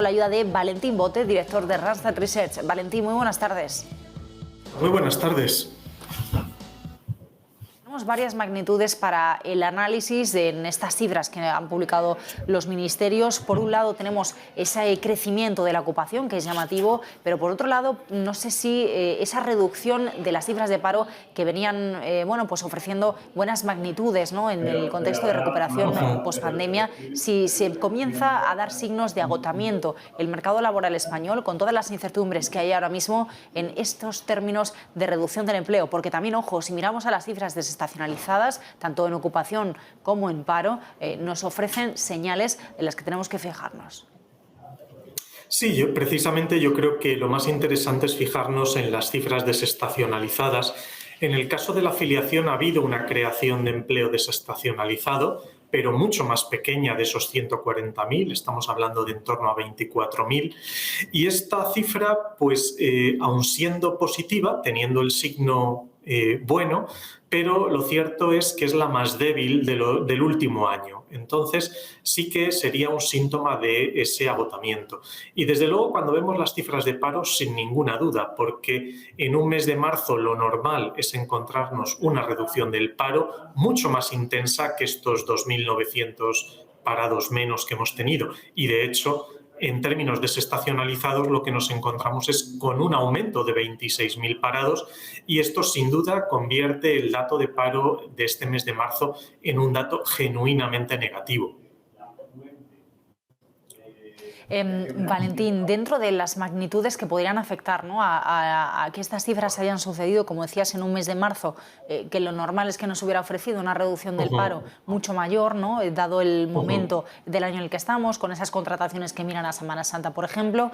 la ayuda de Valentín Bote, director de Randstad Research. Valentín, muy buenas tardes. Muy buenas tardes. Tenemos varias magnitudes para el análisis en estas cifras que han publicado los ministerios. Por un lado tenemos ese crecimiento de la ocupación, que es llamativo, pero por otro lado no sé si esa reducción de las cifras de paro que venían pues ofreciendo buenas magnitudes, ¿no?, en el contexto de recuperación pospandemia, si se comienza a dar signos de agotamiento el mercado laboral español con todas las incertidumbres que hay ahora mismo en estos términos de reducción del empleo. Porque también, ojo, si miramos a las cifras desestacionalizadas, tanto en ocupación como en paro, nos ofrecen señales en las que tenemos que fijarnos. Sí, precisamente yo creo que lo más interesante es fijarnos en las cifras desestacionalizadas. En el caso de la afiliación ha habido una creación de empleo desestacionalizado, pero mucho más pequeña de esos 140.000, estamos hablando de en torno a 24.000. Y esta cifra, pues, aun siendo positiva, teniendo el signo bueno, pero lo cierto es que es la más débil del último año. Entonces, sí que sería un síntoma de ese agotamiento. Y desde luego, cuando vemos las cifras de paro, sin ninguna duda, porque en un mes de marzo lo normal es encontrarnos una reducción del paro mucho más intensa que estos 2.900 parados menos que hemos tenido. Y de hecho, en términos desestacionalizados, lo que nos encontramos es con un aumento de 26.000 parados, y esto sin duda convierte el dato de paro de este mes de marzo en un dato genuinamente negativo. Valentín, dentro de las magnitudes que podrían afectar, ¿no?, a que estas cifras hayan sucedido, como decías, en un mes de marzo, que lo normal es que nos hubiera ofrecido una reducción del paro mucho mayor, ¿no?, dado el momento del año en el que estamos, con esas contrataciones que miran a Semana Santa, por ejemplo.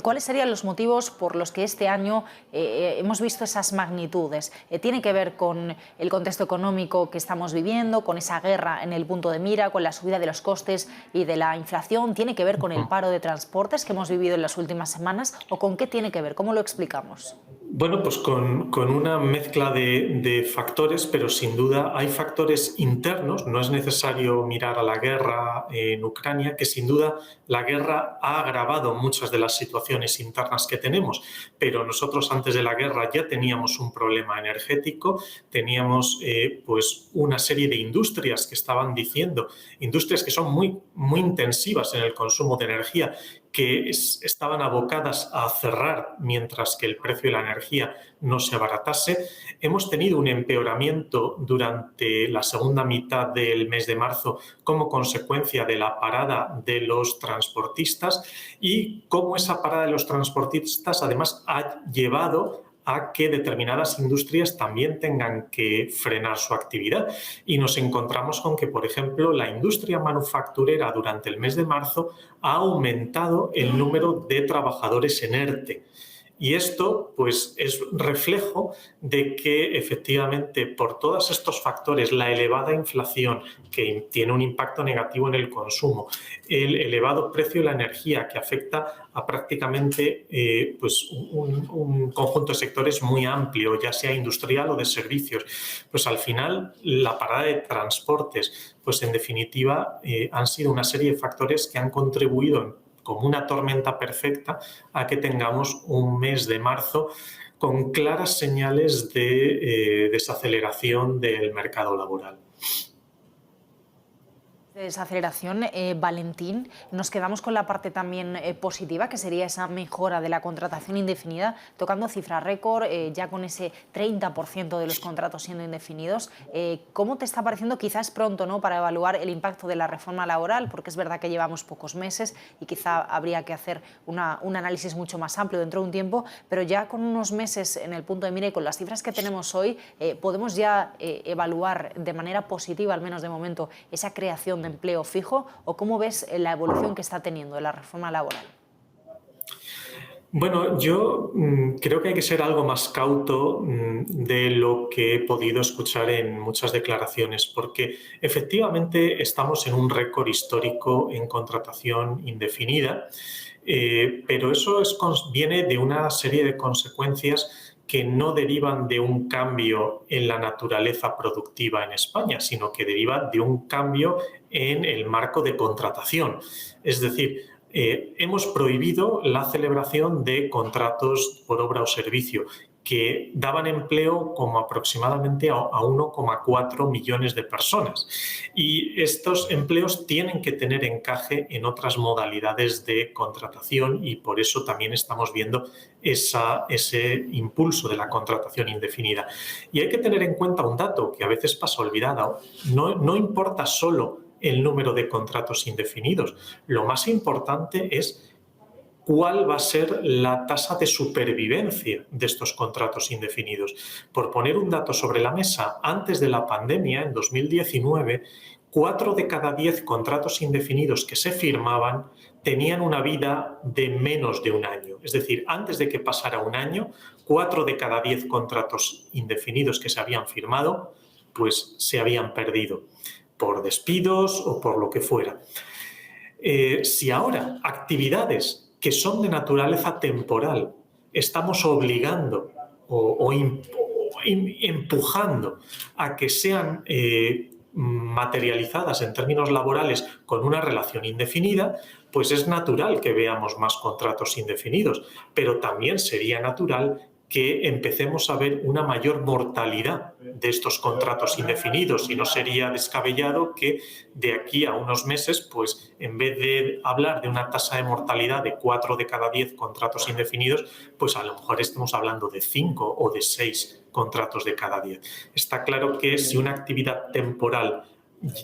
¿Cuáles serían los motivos por los que este año hemos visto esas magnitudes? ¿Tiene que ver con el contexto económico que estamos viviendo, con esa guerra en el punto de mira, con la subida de los costes y de la inflación? ¿Tiene que ver con el paro de transportes que hemos vivido en las últimas semanas, o con qué tiene que ver? ¿Cómo lo explicamos? Bueno, pues con una mezcla de factores, pero sin duda hay factores internos. No es necesario mirar a la guerra en Ucrania, que sin duda la guerra ha agravado muchas de las situaciones internas que tenemos, pero nosotros antes de la guerra ya teníamos un problema energético, teníamos pues una serie de industrias que estaban diciendo, industrias que son muy intensivas en el consumo de energía, que estaban abocadas a cerrar mientras que el precio de la energía no se abaratase. Hemos tenido un empeoramiento durante la segunda mitad del mes de marzo como consecuencia de la parada de los transportistas, y cómo esa parada de los transportistas además ha llevado a que determinadas industrias también tengan que frenar su actividad. Y nos encontramos con que, por ejemplo, la industria manufacturera durante el mes de marzo ha aumentado el número de trabajadores en ERTE. Y esto, pues, es reflejo de que efectivamente por todos estos factores, la elevada inflación que tiene un impacto negativo en el consumo, el elevado precio de la energía que afecta a prácticamente pues un conjunto de sectores muy amplio, ya sea industrial o de servicios, pues al final la parada de transportes, pues en definitiva han sido una serie de factores que han contribuido como una tormenta perfecta a que tengamos un mes de marzo con claras señales de desaceleración del mercado laboral. De desaceleración, Valentín, nos quedamos con la parte también positiva, que sería esa mejora de la contratación indefinida, tocando cifras récord, ya con ese 30% de los contratos siendo indefinidos. ¿Cómo te está pareciendo? Quizás pronto, ¿no?, para evaluar el impacto de la reforma laboral, porque es verdad que llevamos pocos meses y quizá habría que hacer un análisis mucho más amplio dentro de un tiempo, pero ya con unos meses en el punto de mira y con las cifras que tenemos hoy, podemos ya evaluar de manera positiva, al menos de momento, esa creación de empleo fijo, o cómo ves la evolución que está teniendo la reforma laboral. Bueno, yo creo que hay que ser algo más cauto de lo que he podido escuchar en muchas declaraciones, porque efectivamente estamos en un récord histórico en contratación indefinida, pero eso viene de una serie de consecuencias que no derivan de un cambio en la naturaleza productiva en España, sino que derivan de un cambio en el marco de contratación. Es decir, hemos prohibido la celebración de contratos por obra o servicio que daban empleo como aproximadamente a 1,4 millones de personas. Y estos empleos tienen que tener encaje en otras modalidades de contratación y por eso también estamos viendo ese impulso de la contratación indefinida. Y hay que tener en cuenta un dato que a veces pasa olvidado. No importa solo el número de contratos indefinidos. Lo más importante es cuál va a ser la tasa de supervivencia de estos contratos indefinidos. Por poner un dato sobre la mesa, antes de la pandemia, en 2019, 4 de cada 10 contratos indefinidos que se firmaban tenían una vida de menos de un año. Es decir, antes de que pasara un año, 4 de cada 10 contratos indefinidos que se habían firmado, pues se habían perdido por despidos o por lo que fuera. Si ahora actividades que son de naturaleza temporal estamos obligando o empujando a que sean materializadas en términos laborales con una relación indefinida, pues es natural que veamos más contratos indefinidos, pero también sería natural que empecemos a ver una mayor mortalidad de estos contratos indefinidos y no sería descabellado que de aquí a unos meses, pues en vez de hablar de una tasa de mortalidad de 4 de cada 10 contratos indefinidos, pues a lo mejor estemos hablando de 5 o de 6 contratos de cada 10. Está claro que si una actividad temporal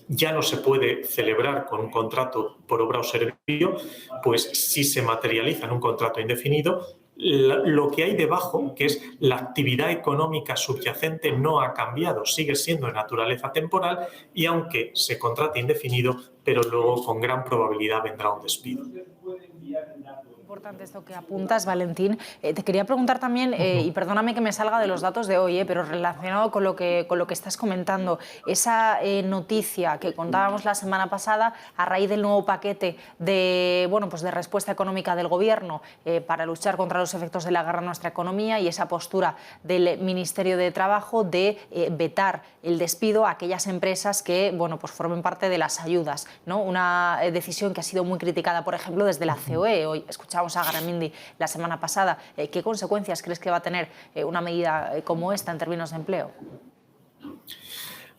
ya no se puede celebrar con un contrato por obra o servicio, pues si se materializa en un contrato indefinido, lo que hay debajo, que es la actividad económica subyacente, no ha cambiado, sigue siendo de naturaleza temporal y aunque se contrate indefinido, pero luego con gran probabilidad vendrá un despido. Importante esto que apuntas, Valentín. Te quería preguntar también, y perdóname que me salga de los datos de hoy, pero relacionado con lo que estás comentando, esa noticia que contábamos la semana pasada a raíz del nuevo paquete de, pues de respuesta económica del Gobierno para luchar contra los efectos de la guerra en nuestra economía y esa postura del Ministerio de Trabajo de vetar el despido a aquellas empresas que pues formen parte de las ayudas, ¿no? Una decisión que ha sido muy criticada, por ejemplo, desde la COE. Hoy escuchamos a Garamendi la semana pasada. ¿Qué consecuencias crees que va a tener una medida como esta en términos de empleo?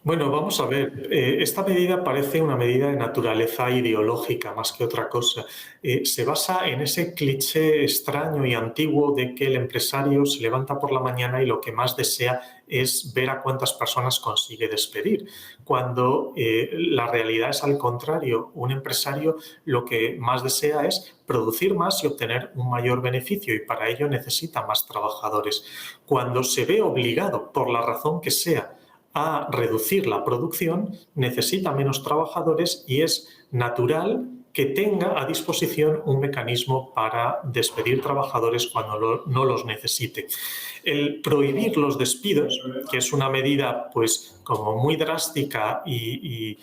Bueno, vamos a ver. Esta medida parece una medida de naturaleza ideológica más que otra cosa. Se basa en ese cliché extraño y antiguo de que el empresario se levanta por la mañana y lo que más desea es ver a cuántas personas consigue despedir, cuando la realidad es al contrario. Un empresario lo que más desea es producir más y obtener un mayor beneficio y para ello necesita más trabajadores. Cuando se ve obligado, por la razón que sea, a reducir la producción, necesita menos trabajadores y es natural que tenga a disposición un mecanismo para despedir trabajadores cuando no los necesite. El prohibir los despidos, que es una medida pues como muy drástica y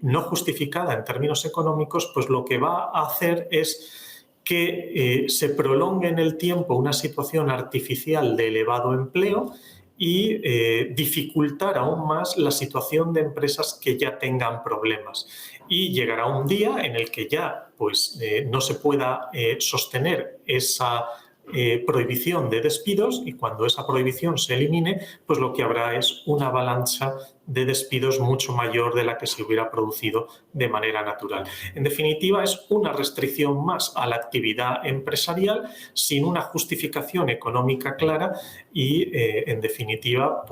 no justificada en términos económicos, pues lo que va a hacer es que se prolongue en el tiempo una situación artificial de elevado empleo y dificultar aún más la situación de empresas que ya tengan problemas. Y llegará un día en el que ya no se pueda sostener esa prohibición de despidos y cuando esa prohibición se elimine, pues lo que habrá es una avalancha de despidos mucho mayor de la que se hubiera producido de manera natural. En definitiva, es una restricción más a la actividad empresarial sin una justificación económica clara y, en definitiva,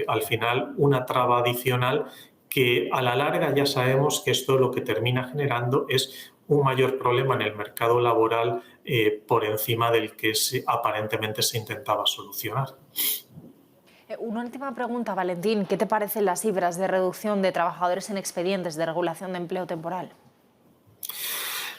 al final una traba adicional que a la larga ya sabemos que esto lo que termina generando es un mayor problema en el mercado laboral por encima del que aparentemente se intentaba solucionar. Una última pregunta, Valentín. ¿Qué te parecen las cifras de reducción de trabajadores en expedientes de regulación de empleo temporal?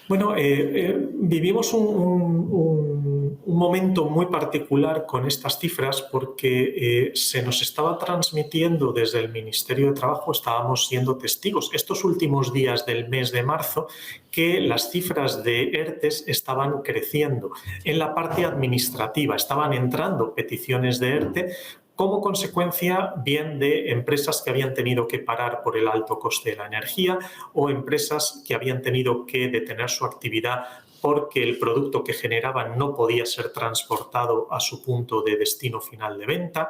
Bueno, vivimos un momento muy particular con estas cifras porque se nos estaba transmitiendo desde el Ministerio de Trabajo, estábamos siendo testigos estos últimos días del mes de marzo, que las cifras de ERTES estaban creciendo. En la parte administrativa estaban entrando peticiones de ERTE como consecuencia bien de empresas que habían tenido que parar por el alto coste de la energía o empresas que habían tenido que detener su actividad porque el producto que generaban no podía ser transportado a su punto de destino final de venta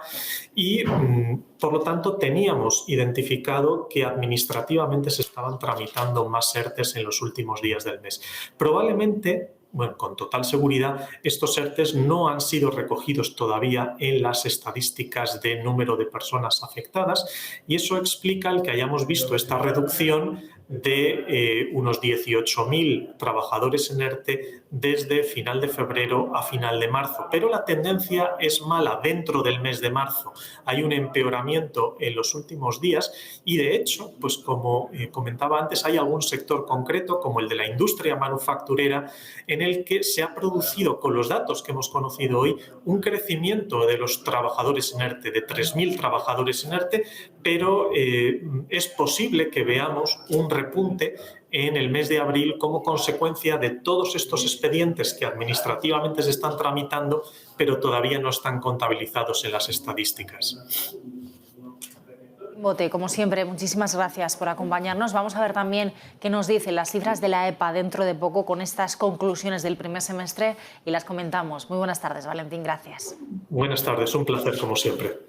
y, por lo tanto, teníamos identificado que administrativamente se estaban tramitando más ERTEs en los últimos días del mes. Probablemente, bueno, con total seguridad, estos ERTEs no han sido recogidos todavía en las estadísticas de número de personas afectadas y eso explica el que hayamos visto esta reducción de unos 18.000 trabajadores en ERTE desde final de febrero a final de marzo. Pero la tendencia es mala dentro del mes de marzo. Hay un empeoramiento en los últimos días y, de hecho, pues como comentaba antes, hay algún sector concreto, como el de la industria manufacturera, en el que se ha producido, con los datos que hemos conocido hoy, un crecimiento de los trabajadores en ERTE, de 3.000 trabajadores en ERTE, pero es posible que veamos un repunte en el mes de abril como consecuencia de todos estos expedientes que administrativamente se están tramitando, pero todavía no están contabilizados en las estadísticas. Bote, como siempre, muchísimas gracias por acompañarnos. Vamos a ver también qué nos dicen las cifras de la EPA dentro de poco con estas conclusiones del primer semestre y las comentamos. Muy buenas tardes, Valentín, gracias. Buenas tardes, un placer como siempre.